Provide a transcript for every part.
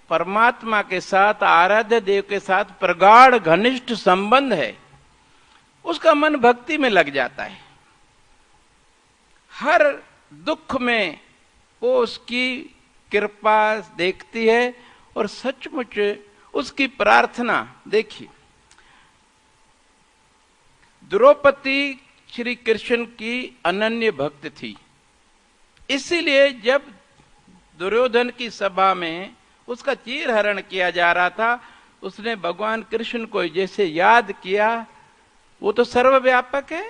परमात्मा के साथ, आराध्य देव के साथ प्रगाढ़ घनिष्ठ संबंध है, उसका मन भक्ति में लग जाता है। हर दुख में वो उसकी कृपा देखती है और सचमुच उसकी प्रार्थना। देखिए, द्रौपदी श्री कृष्ण की अनन्य भक्त थी, इसीलिए जब दुर्योधन की सभा में उसका चीरहरण किया जा रहा था, उसने भगवान कृष्ण को जैसे याद किया। वो तो सर्वव्यापक है,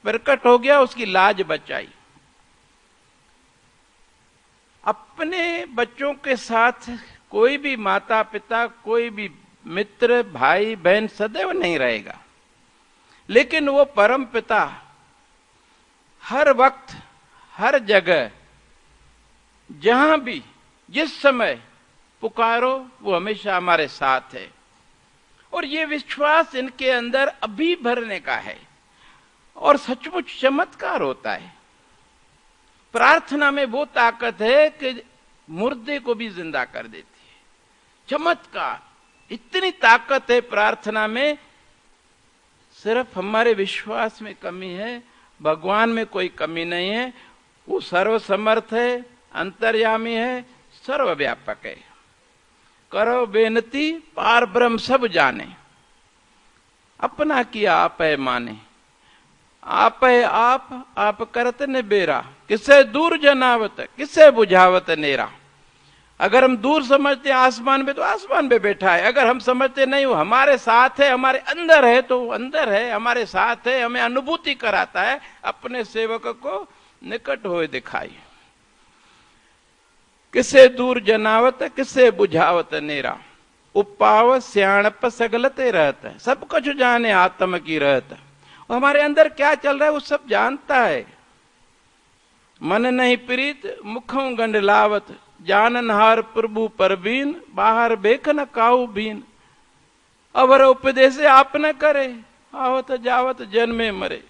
प्रकट हो गया, उसकी लाज बचाई। अपने बच्चों के साथ कोई भी माता पिता, कोई भी मित्र, भाई बहन सदैव नहीं रहेगा, लेकिन वो परम पिता हर वक्त, हर जगह, जहां भी जिस समय पुकारो वो हमेशा हमारे साथ है। और ये विश्वास इनके अंदर अभी भरने का है और सचमुच चमत्कार होता है। प्रार्थना में वो ताकत है कि मुर्दे को भी जिंदा कर देती है। चमत्कार, इतनी ताकत है प्रार्थना में। सिर्फ हमारे विश्वास में कमी है, भगवान में कोई कमी नहीं है। वो सर्वसमर्थ है, अंतर्यामी है, सर्वव्यापक है। करो बेनती पार ब्रह्म सब जाने, अपना किया आप है माने। आप है आप करत ने बेरा, किसे दूर जनावत, किसे बुझावत नेरा। अगर हम दूर समझते हैं आसमान पे, तो आसमान पे बैठा है। अगर हम समझते नहीं वो हमारे साथ है, हमारे अंदर है, तो वो अंदर है, हमारे साथ है, हमें अनुभूति कराता है, अपने सेवक को निकट होए दिखाई। किसे दूर जनावत, किसे बुझावत नेरा। उपाव सियाणप सगलते रहत है, सब कुछ जाने आत्म की रहत। और हमारे अंदर क्या चल रहा है वो सब जानता है। मन नहीं प्रीत मुखों गंडलावत, जाननहार प्रभु परबीन, बाहर बेख न काऊ बीन। अवर उपदेश आप न करे, आवत जावत जन्मे मरे।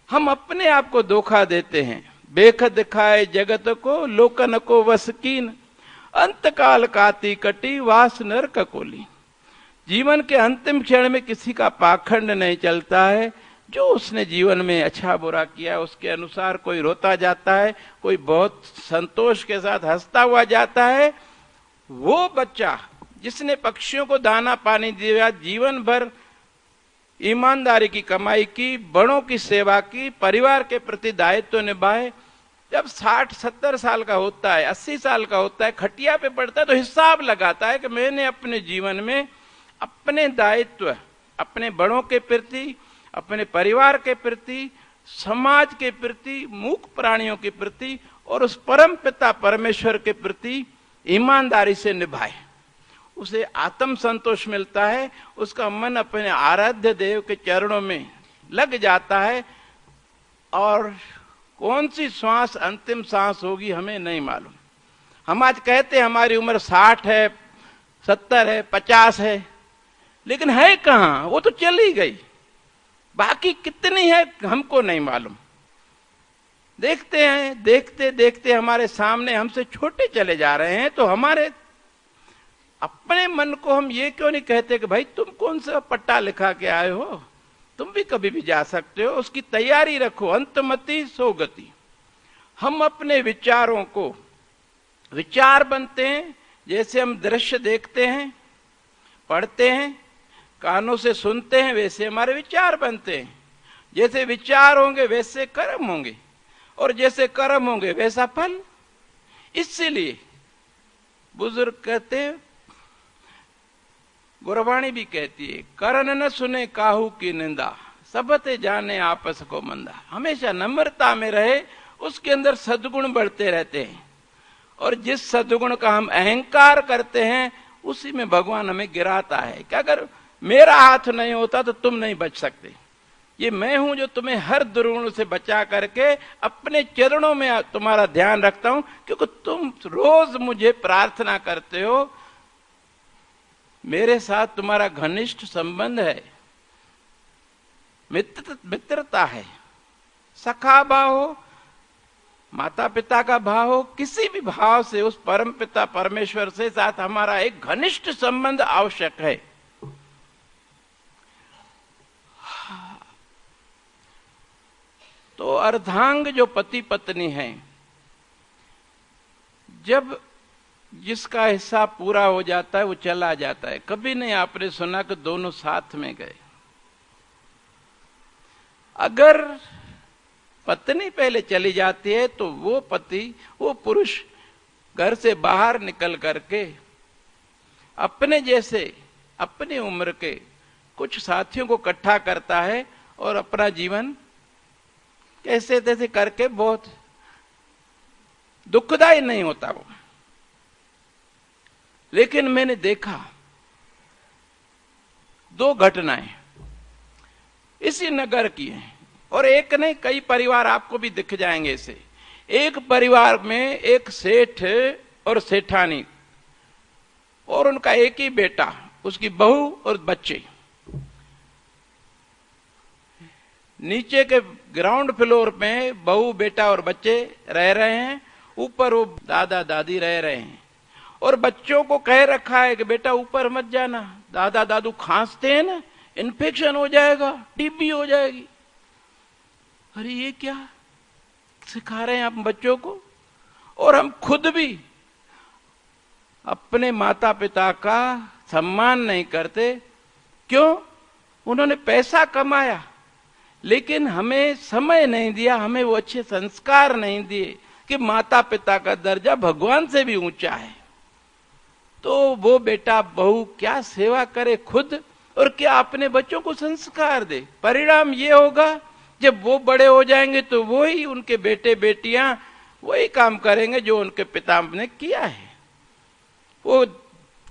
हम अपने आप को धोखा देते हैं। बेख दिखाए जगत को, लोकन को वसकीन। अंतकाल काती कटी वास नरक कोली। जीवन के अंतिम क्षण में किसी का पाखंड नहीं चलता है। जो उसने जीवन में अच्छा बुरा किया उसके अनुसार कोई रोता जाता है, कोई बहुत संतोष के साथ हंसता हुआ जाता है। वो बच्चा जिसने पक्षियों को दाना पानी दिया, जीवन भर ईमानदारी की कमाई की, बड़ों की सेवा की, परिवार के प्रति दायित्व निभाए, जब 60-70 साल का होता है, 80 साल का होता है, खटिया पे पड़ता है, तो हिसाब लगाता है कि मैंने अपने जीवन में अपने दायित्व, अपने बड़ों के प्रति, अपने परिवार के प्रति, समाज के प्रति, मूक प्राणियों के प्रति और उस परम पिता परमेश्वर के प्रति ईमानदारी से निभाए। उसे आत्म संतोष मिलता है, उसका मन अपने आराध्य देव के चरणों में लग जाता है। और कौन सी श्वास अंतिम सांस होगी हमें नहीं मालूम। हम आज कहते हैं हमारी उम्र 60 है, 70 है, 50 है, लेकिन है कहां? वो तो चली गई। बाकी कितनी है हमको नहीं मालूम। देखते हैं, देखते देखते हमारे सामने हमसे छोटे चले जा रहे हैं। तो हमारे अपने मन को हम ये क्यों नहीं कहते कि भाई तुम कौन सा पट्टा लिखा के आए हो, तुम भी कभी भी जा सकते हो, उसकी तैयारी रखो। अंतमति सो गति। हम अपने विचारों को, विचार बनते हैं जैसे हम दृश्य देखते हैं, पढ़ते हैं, कानों से सुनते हैं, वैसे हमारे विचार बनते हैं। जैसे विचार होंगे वैसे कर्म होंगे, और जैसे कर्म होंगे वैसा फल। इसीलिए बुजुर्ग कहते हैं, गुरबाणी भी कहती है, करन न सुने काहू की निंदा, सबते जाने आपस को मंदा। हमेशा नम्रता में रहे, उसके अंदर सद्गुण बढ़ते रहते हैं। और जिस सद्गुण का हम अहंकार करते हैं उसी में भगवान हमें गिराता है कि अगर मेरा हाथ नहीं होता तो तुम नहीं बच सकते। ये मैं हूं जो तुम्हें हर दुर्गुण से बचा करके अपने चरणों में तुम्हारा ध्यान रखता हूं, क्योंकि तुम रोज मुझे प्रार्थना करते हो। मेरे साथ तुम्हारा घनिष्ठ संबंध है, मित्रता है, सखा भाव हो, माता पिता का भाव हो, किसी भी भाव से उस परम पिता परमेश्वर से साथ हमारा एक घनिष्ठ संबंध आवश्यक है। तो अर्धांग जो पति पत्नी है, जब जिसका हिस्सा पूरा हो जाता है वो चला जाता है। कभी नहीं आपने सुना कि दोनों साथ में गए। अगर पत्नी पहले चली जाती है तो वो पति, वो पुरुष घर से बाहर निकल करके अपने जैसे अपनी उम्र के कुछ साथियों को इकट्ठा करता है और अपना जीवन कैसे तैसे करके, बहुत दुखदाई नहीं होता वो। लेकिन मैंने देखा 2 घटनाएं इसी नगर की हैं, और एक नहीं कई परिवार आपको भी दिख जाएंगे ऐसे। एक परिवार में एक सेठ और सेठानी और उनका एक ही बेटा, उसकी बहू और बच्चे। नीचे के ग्राउंड फ्लोर में बहू बेटा और बच्चे रह रहे हैं, ऊपर वो दादा दादी रह रहे हैं। और बच्चों को कह रखा है कि बेटा ऊपर मत जाना, दादा दादू खांसते हैं ना, इन्फेक्शन हो जाएगा, टीबी हो जाएगी। अरे ये क्या सिखा रहे हैं आप बच्चों को। और हम खुद भी अपने माता पिता का सम्मान नहीं करते। क्यों? उन्होंने पैसा कमाया लेकिन हमें समय नहीं दिया, हमें वो अच्छे संस्कार नहीं दिए कि माता पिता का दर्जा भगवान से भी ऊंचा है। तो वो बेटा बहू क्या सेवा करे खुद, और क्या अपने बच्चों को संस्कार दे। परिणाम ये होगा जब वो बड़े हो जाएंगे तो वो ही उनके बेटे बेटियां वही काम करेंगे जो उनके पिता ने किया है। वो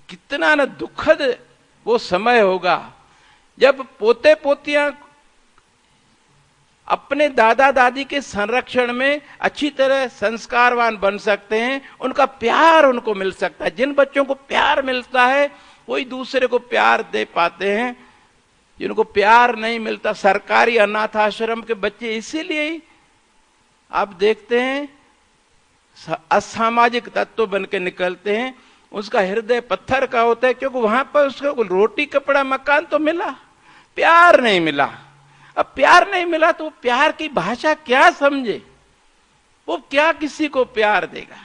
कितना न दुखद वो समय होगा जब पोते पोतियां अपने दादा दादी के संरक्षण में अच्छी तरह संस्कारवान बन सकते हैं, उनका प्यार उनको मिल सकता है। जिन बच्चों को प्यार मिलता है वही दूसरे को प्यार दे पाते हैं। जिनको प्यार नहीं मिलता, सरकारी अनाथ आश्रम के बच्चे इसीलिए ही आप देखते हैं असामाजिक तत्व बन के निकलते हैं। उसका हृदय पत्थर का होता है क्योंकि वहां पर उसको रोटी कपड़ा मकान तो मिला, प्यार नहीं मिला। अब प्यार नहीं मिला तो प्यार की भाषा क्या समझे, वो क्या किसी को प्यार देगा।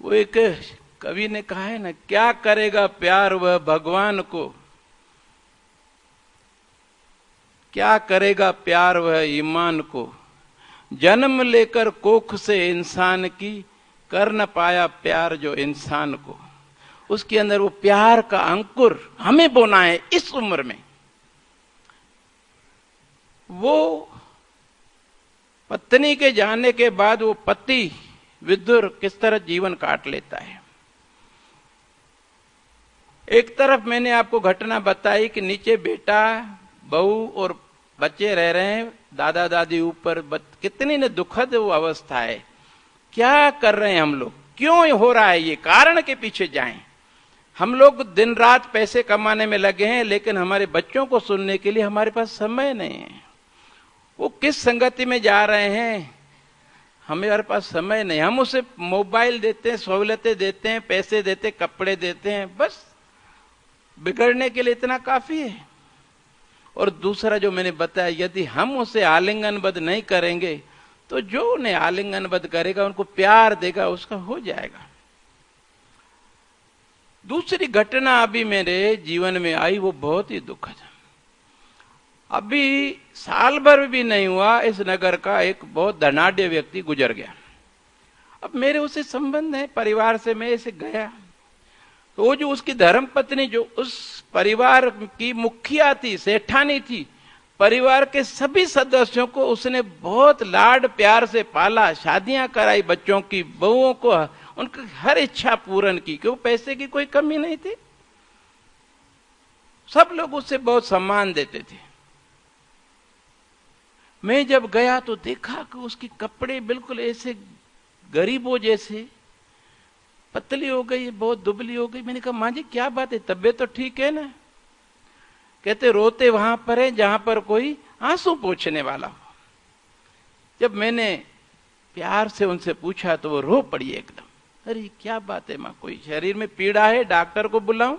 वो एक कवि ने कहा है ना, क्या करेगा प्यार वह भगवान को, क्या करेगा प्यार वह ईमान को। जन्म लेकर कोख से इंसान की, कर न पाया प्यार जो इंसान को। उसके अंदर वो प्यार का अंकुर हमें बोना है इस उम्र में। वो पत्नी के जाने के बाद वो पति विदुर किस तरह जीवन काट लेता है। एक तरफ मैंने आपको घटना बताई कि नीचे बेटा बहू और बच्चे रह रहे हैं, दादा दादी ऊपर। कितनी न दुखद वो अवस्था है। क्या कर रहे हैं हम लोग, क्यों हो रहा है ये, कारण के पीछे जाएं। हम लोग दिन रात पैसे कमाने में लगे हैं लेकिन हमारे बच्चों को सुनने के लिए हमारे पास समय नहीं है। वो किस संगति में जा रहे हैं हमारे पास समय नहीं। हम उसे मोबाइल देते हैं, सहूलतें देते हैं, पैसे देते, कपड़े देते हैं, बस बिगड़ने के लिए इतना काफी है। और दूसरा जो मैंने बताया, यदि हम उसे आलिंगनबद्ध नहीं करेंगे तो जो उन्हें आलिंगनबद्ध करेगा, उनको प्यार देगा, उसका हो जाएगा। दूसरी घटना अभी मेरे जीवन में आई, वो बहुत ही दुखद है। अभी साल भर भी नहीं हुआ, इस नगर का एक बहुत धनाढ्य व्यक्ति गुजर गया। अब मेरे उसे संबंध है, परिवार से मैं ऐसे गया तो वो जो उसकी धर्मपत्नी, जो उस परिवार की मुखिया थी, सेठानी थी, परिवार के सभी सदस्यों को उसने बहुत लाड प्यार से पाला, शादियां कराई बच्चों की, बहुओं को उनकी हर इच्छा पूर्ण की, क्यों पैसे की कोई कमी नहीं थी। सब लोग उससे बहुत सम्मान देते थे। मैं जब गया तो देखा कि उसके कपड़े बिल्कुल ऐसे गरीबों जैसे, पतली हो गई, बहुत दुबली हो गई। मैंने कहा मां जी क्या बात है, तबीयत तो ठीक है ना? कहते रोते वहां पर है जहां पर कोई आंसू पोंछने वाला हो। जब मैंने प्यार से उनसे पूछा तो वो रो पड़ी एकदम। अरे क्या बात है माँ, कोई शरीर में पीड़ा है, डॉक्टर को बुलाऊं?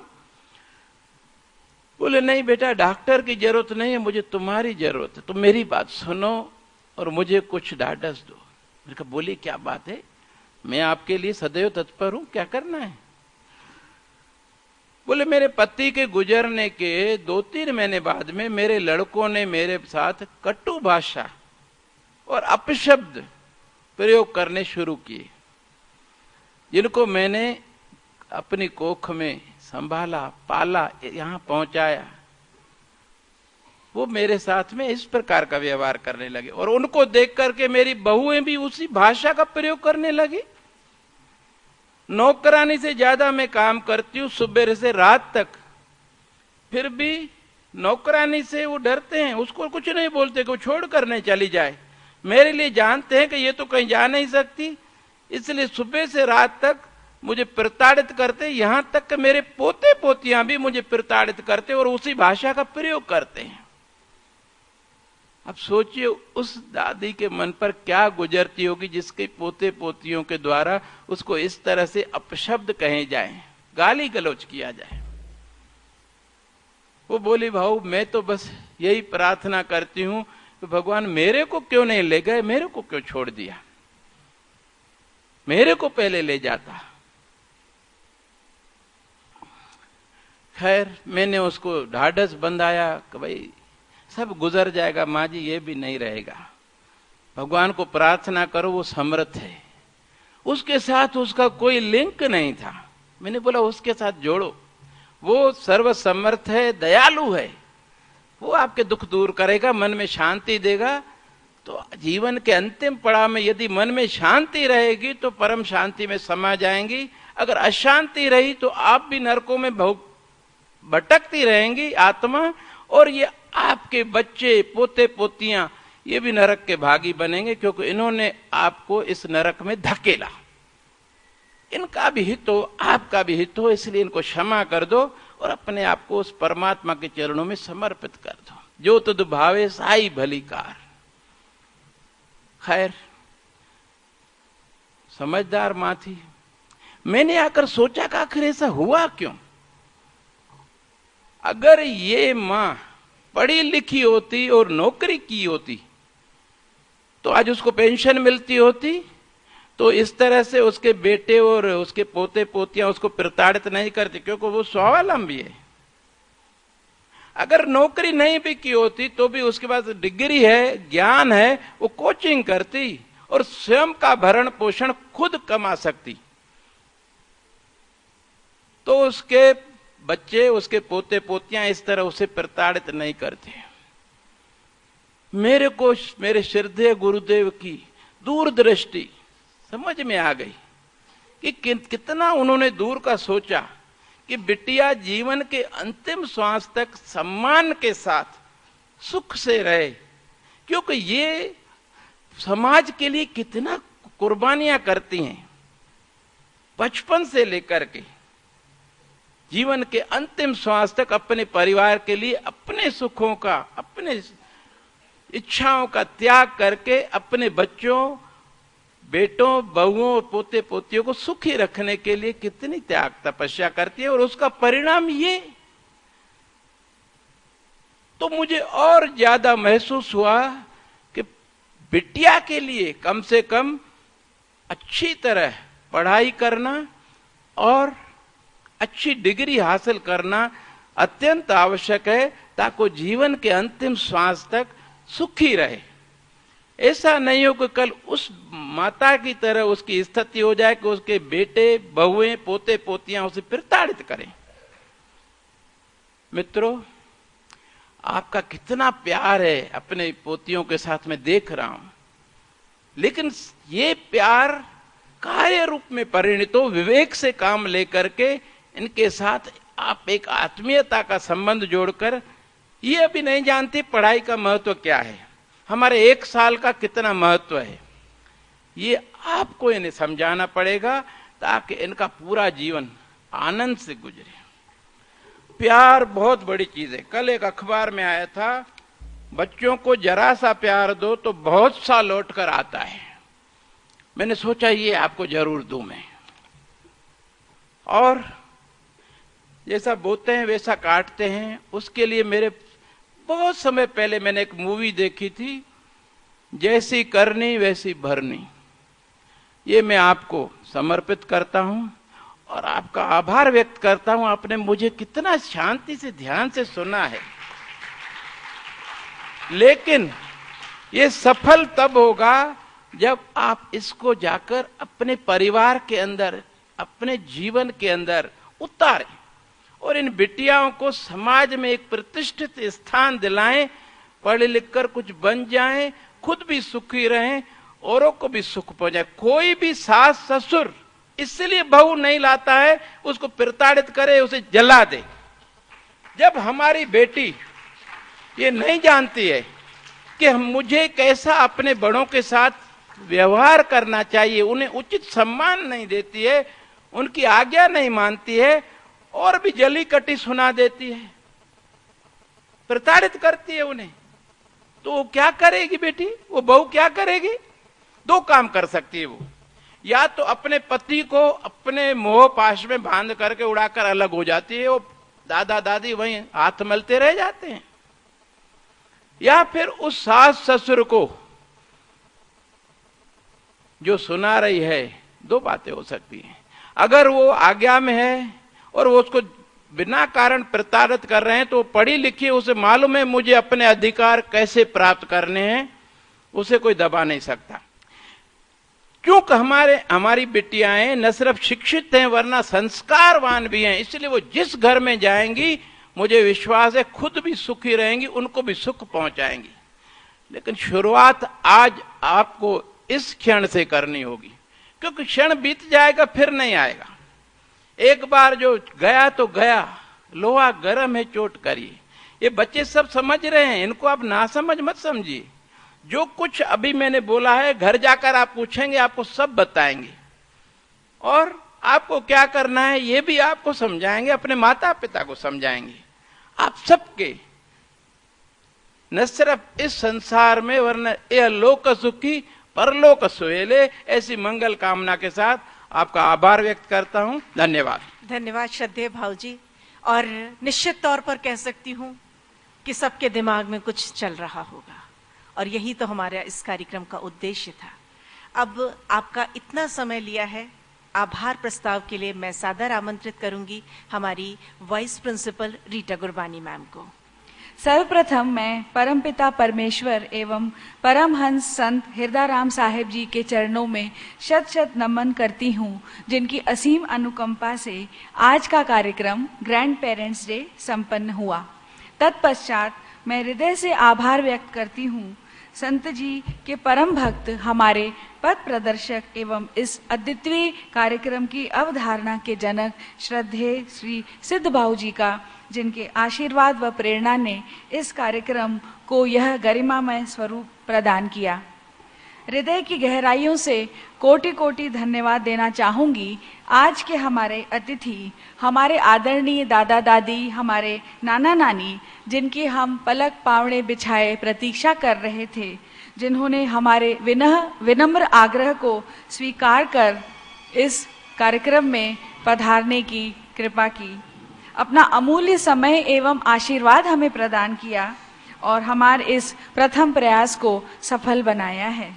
बोले नहीं बेटा, डॉक्टर की जरूरत नहीं है, मुझे तुम्हारी जरूरत है। तुम मेरी बात सुनो और मुझे कुछ ढाढ़स दो। मैंने कहा बोली क्या बात है, मैं आपके लिए सदैव तत्पर हूं, क्या करना है? बोले मेरे पति के गुजरने के 2-3 महीने बाद में मेरे लड़कों ने मेरे साथ कटु भाषा और अपशब्द प्रयोग करने शुरू किए, जिनको मैंने अपनी कोख में संभाला, पाला, यहां पहुंचाया। वो मेरे साथ में इस प्रकार का व्यवहार करने लगे और उनको देख करके मेरी बहुएं भी उसी भाषा का प्रयोग करने लगी। नौकरानी से ज्यादा मैं काम करती हूं सुबह से रात तक, फिर भी नौकरानी से वो डरते हैं, उसको कुछ नहीं बोलते कि वो छोड़ कर नहीं चली जाए। मेरे लिए जानते हैं कि ये तो कहीं जा नहीं सकती, इसलिए सुबह से रात तक मुझे प्रताड़ित करते, यहां तक कि मेरे पोते पोतियां भी मुझे प्रताड़ित करते और उसी भाषा का प्रयोग करते हैं। अब सोचिए उस दादी के मन पर क्या गुजरती होगी जिसके पोते पोतियों के द्वारा उसको इस तरह से अपशब्द कहे जाए, गाली गलौज किया जाए। वो बोली भाऊ मैं तो बस यही प्रार्थना करती हूं कि भगवान मेरे को क्यों नहीं ले गए, मेरे को क्यों छोड़ दिया, मेरे को पहले ले जाता। खैर मैंने उसको ढाढ़स बंधाया कि भाई सब गुजर जाएगा माँ जी, ये भी नहीं रहेगा, भगवान को प्रार्थना करो, वो समर्थ है। उसके साथ उसका कोई लिंक नहीं था। मैंने बोला उसके साथ जोड़ो, वो सर्वसमर्थ है, दयालु है, वो आपके दुख दूर करेगा, मन में शांति देगा। तो जीवन के अंतिम पड़ाव में यदि मन में शांति रहेगी तो परम शांति में समा जाएंगी। अगर अशांति रही तो आप भी नरकों में भटकती रहेंगी आत्मा, और ये आपके बच्चे पोते पोतियां ये भी नरक के भागी बनेंगे, क्योंकि इन्होंने आपको इस नरक में धकेला। इनका भी हित हो, आपका भी हित हो, इसलिए इनको क्षमा कर दो और अपने आप को उस परमात्मा के चरणों में समर्पित कर दो। जो तुद भावे साई भली कार। खैर समझदार मां थी। मैंने आकर सोचा कि आखिर ऐसा हुआ क्यों? अगर ये मां पढ़ी लिखी होती और नौकरी की होती तो आज उसको पेंशन मिलती होती, तो इस तरह से उसके बेटे और उसके पोते पोतियां उसको प्रताड़ित नहीं करते, क्योंकि वो स्वावलंबी है। अगर नौकरी नहीं भी की होती तो भी उसके पास डिग्री है, ज्ञान है, वो कोचिंग करती और स्वयं का भरण पोषण खुद कमा सकती, तो उसके बच्चे, उसके पोते पोतियां इस तरह उसे प्रताड़ित नहीं करते। मेरे को मेरे श्रद्धेय गुरुदेव की दूरदृष्टि समझ में आ गई कि कितना उन्होंने दूर का सोचा कि बिटिया जीवन के अंतिम श्वास तक सम्मान के साथ सुख से रहे, क्योंकि ये समाज के लिए कितना कुर्बानियां करती हैं। बचपन से लेकर के जीवन के अंतिम श्वास तक अपने परिवार के लिए अपने सुखों का, अपने इच्छाओं का त्याग करके अपने बच्चों, बेटों, बहुओं और पोते पोतियों को सुखी रखने के लिए कितनी त्याग तपस्या करती है, और उसका परिणाम ये। तो मुझे और ज्यादा महसूस हुआ कि बिटिया के लिए कम से कम अच्छी तरह पढ़ाई करना और अच्छी डिग्री हासिल करना अत्यंत आवश्यक है, ताकि जीवन के अंतिम श्वास तक सुखी रहे। ऐसा नहीं हो कि कल उस माता की तरह उसकी स्थिति हो जाए कि उसके बेटे, बहुएं, पोते पोतियां उसे प्रताड़ित करें। मित्रों, आपका कितना प्यार है अपने पोतियों के साथ मैं देख रहा हूं, लेकिन ये प्यार कार्य रूप में परिणत हो, विवेक से काम लेकर के इनके साथ आप एक आत्मीयता का संबंध जोड़कर, ये अभी नहीं जानती पढ़ाई का महत्व क्या है, हमारे 1 साल का कितना महत्व है, ये आपको इन्हें समझाना पड़ेगा ताकि इनका पूरा जीवन आनंद से गुजरे। प्यार बहुत बड़ी चीज है। कल एक अखबार में आया था, बच्चों को जरा सा प्यार दो तो बहुत सा लौट कर आता है। मैंने सोचा ये आपको जरूर दूं मैं, और जैसा बोते हैं वैसा काटते हैं। उसके लिए मेरे बहुत समय पहले मैंने एक मूवी देखी थी, जैसी करनी वैसी भरनी। ये मैं आपको समर्पित करता हूं और आपका आभार व्यक्त करता हूं, आपने मुझे कितना शांति से ध्यान से सुना है। लेकिन ये सफल तब होगा जब आप इसको जाकर अपने परिवार के अंदर, अपने जीवन के अंदर उतारें और इन बिटियाओं को समाज में एक प्रतिष्ठित स्थान दिलाएं, पढ़ लिख कर कुछ बन जाएं, खुद भी सुखी रहें, औरों को भी सुख पहुंचाए। कोई भी सास ससुर इसलिए बहू नहीं लाता है उसको प्रताड़ित करे, उसे जला दे। जब हमारी बेटी ये नहीं जानती है कि मुझे कैसा अपने बड़ों के साथ व्यवहार करना चाहिए, उन्हें उचित सम्मान नहीं देती है, उनकी आज्ञा नहीं मानती है और भी जली कटी सुना देती है, प्रताड़ित करती है उन्हें, तो वो क्या करेगी बेटी? वो बहू क्या करेगी? दो काम कर सकती है वो, या तो अपने पति को अपने मोह पाश में बांध करके उड़ाकर अलग हो जाती है, वो दादा दादी वहीं हाथ मलते रह जाते हैं, या फिर उस सास ससुर को जो सुना रही है, दो बातें हो सकती हैं। अगर वो आज्ञा में है और वो उसको बिना कारण प्रताड़ित कर रहे हैं तो पढ़ी लिखी, उसे मालूम है मुझे अपने अधिकार कैसे प्राप्त करने हैं, उसे कोई दबा नहीं सकता। क्योंकि हमारी बिटियाएं न सिर्फ शिक्षित हैं वरना संस्कारवान भी हैं, इसलिए वो जिस घर में जाएंगी मुझे विश्वास है खुद भी सुखी रहेंगी, उनको भी सुख पहुंचाएंगी। लेकिन शुरुआत आज आपको इस क्षण से करनी होगी, क्योंकि क्षण बीत जाएगा फिर नहीं आएगा। एक बार जो गया तो गया, लोहा गर्म है चोट करिए। ये बच्चे सब समझ रहे हैं, इनको आप नासमझ मत समझिए। जो कुछ अभी मैंने बोला है घर जाकर आप पूछेंगे, आपको सब बताएंगे और आपको क्या करना है ये भी आपको समझाएंगे, अपने माता पिता को समझाएंगे। आप सबके न सिर्फ इस संसार में वरना यह लोक सुखी परलोक सुहेले, ऐसी मंगल कामना के साथ आपका आभार व्यक्त करता हूं। धन्यवाद। धन्यवाद श्रद्धेय भाऊ जी। और निश्चित तौर पर कह सकती हूं कि सबके दिमाग में कुछ चल रहा होगा और यही तो हमारा इस कार्यक्रम का उद्देश्य था। अब आपका इतना समय लिया है, आभार प्रस्ताव के लिए मैं सादर आमंत्रित करूंगी हमारी vice principal Rita Gurbani ma'am को। सर्वप्रथम मैं परमपिता परमेश्वर एवं परमहंस संत हृदयराम साहेब जी के चरणों में शत शत नमन करती हूँ, जिनकी असीम अनुकंपा से आज का कार्यक्रम ग्रैंड पेरेंट्स डे संपन्न हुआ। तत्पश्चात मैं हृदय से आभार व्यक्त करती हूँ संत जी के परम भक्त, हमारे पथ प्रदर्शक एवं इस अद्वितीय कार्यक्रम की अवधारणा के जनक श्रद्धेय श्री सिद्ध भाऊ जी का, जिनके आशीर्वाद व प्रेरणा ने इस कार्यक्रम को यह गरिमामय स्वरूप प्रदान किया। हृदय की गहराइयों से कोटि कोटि धन्यवाद देना चाहूँगी आज के हमारे अतिथि, हमारे आदरणीय दादा दादी, हमारे नाना नानी, जिनकी हम पलक पावड़े बिछाए प्रतीक्षा कर रहे थे, जिन्होंने हमारे विनम्र आग्रह को स्वीकार कर इस कार्यक्रम में पधारने की कृपा की, अपना अमूल्य समय एवं आशीर्वाद हमें प्रदान किया और हमारे इस प्रथम प्रयास को सफल बनाया है।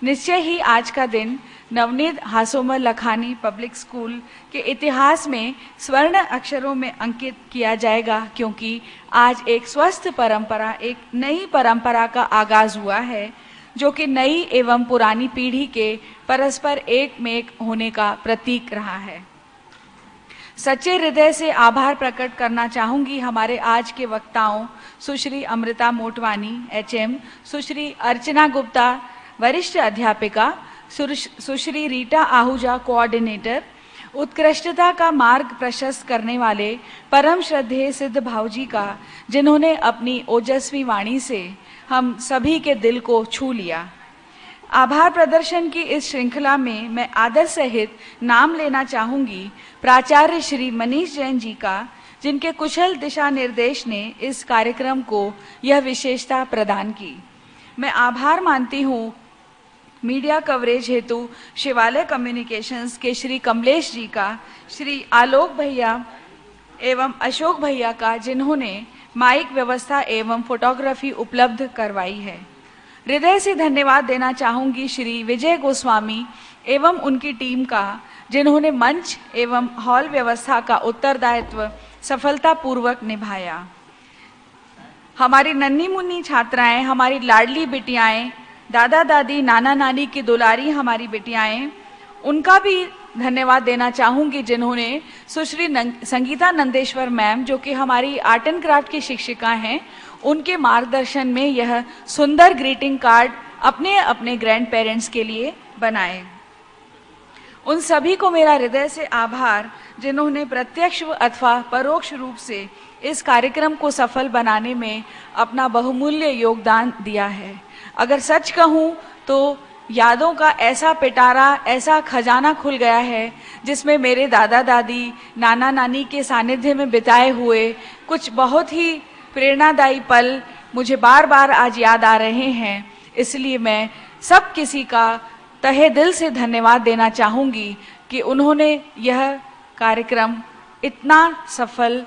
निश्चय ही आज का दिन नवनीत हासोमल लखानी पब्लिक स्कूल के इतिहास में स्वर्ण अक्षरों में अंकित किया जाएगा, क्योंकि आज एक स्वस्थ परंपरा, एक नई परंपरा का आगाज हुआ है, जो कि नई एवं पुरानी पीढ़ी के परस्पर एक में एक होने का प्रतीक रहा है। सच्चे हृदय से आभार प्रकट करना चाहूंगी हमारे आज के वक्ताओं, सुश्री अमृता मोटवानी एचएम, सुश्री अर्चना गुप्ता वरिष्ठ अध्यापिका, सुश्री रीटा आहूजा कोऑर्डिनेटर, उत्कृष्टता का मार्ग प्रशस्त करने वाले परम श्रद्धेय सिद्ध भाऊ जी का, जिन्होंने अपनी ओजस्वी वाणी से हम सभी के दिल को छू लिया। आभार प्रदर्शन की इस श्रृंखला में मैं आदर सहित नाम लेना चाहूंगी प्राचार्य श्री मनीष जैन जी का, जिनके कुशल दिशा निर्देश ने इस कार्यक्रम को यह विशेषता प्रदान की। मैं आभार मानती हूँ मीडिया कवरेज हेतु शिवालय कम्युनिकेशंस के श्री कमलेश जी का, श्री आलोक भैया एवं अशोक भैया का, जिन्होंने माइक व्यवस्था एवं फोटोग्राफी उपलब्ध करवाई है। हृदय से धन्यवाद देना चाहूंगी श्री विजय गोस्वामी एवं उनकी टीम का, जिन्होंने मंच एवं हॉल व्यवस्था का उत्तरदायित्व सफलतापूर्वक निभाया। हमारी नन्ही मुन्नी छात्राएं, हमारी लाडली बिटियाएं, दादा दादी नाना नानी की दुलारी हमारी बिटियाएं, उनका भी धन्यवाद देना चाहूंगी, जिन्होंने सुश्री संगीता नंदेश्वर मैम, जो कि हमारी आर्ट एंड क्राफ्ट की शिक्षिका हैं, उनके मार्गदर्शन में यह सुंदर ग्रीटिंग कार्ड अपने अपने ग्रैंड पेरेंट्स के लिए बनाए। उन सभी को मेरा हृदय से आभार, जिन्होंने प्रत्यक्ष अथवा परोक्ष रूप से इस कार्यक्रम को सफल बनाने में अपना बहुमूल्य योगदान दिया है। अगर सच कहूँ तो यादों का ऐसा पिटारा, ऐसा खजाना खुल गया है, जिसमें मेरे दादा दादी नाना नानी के सानिध्य में बिताए हुए कुछ बहुत ही प्रेरणादायी पल मुझे बार बार आज याद आ रहे हैं। इसलिए मैं सब किसी का तहे दिल से धन्यवाद देना चाहूँगी कि उन्होंने यह कार्यक्रम इतना सफल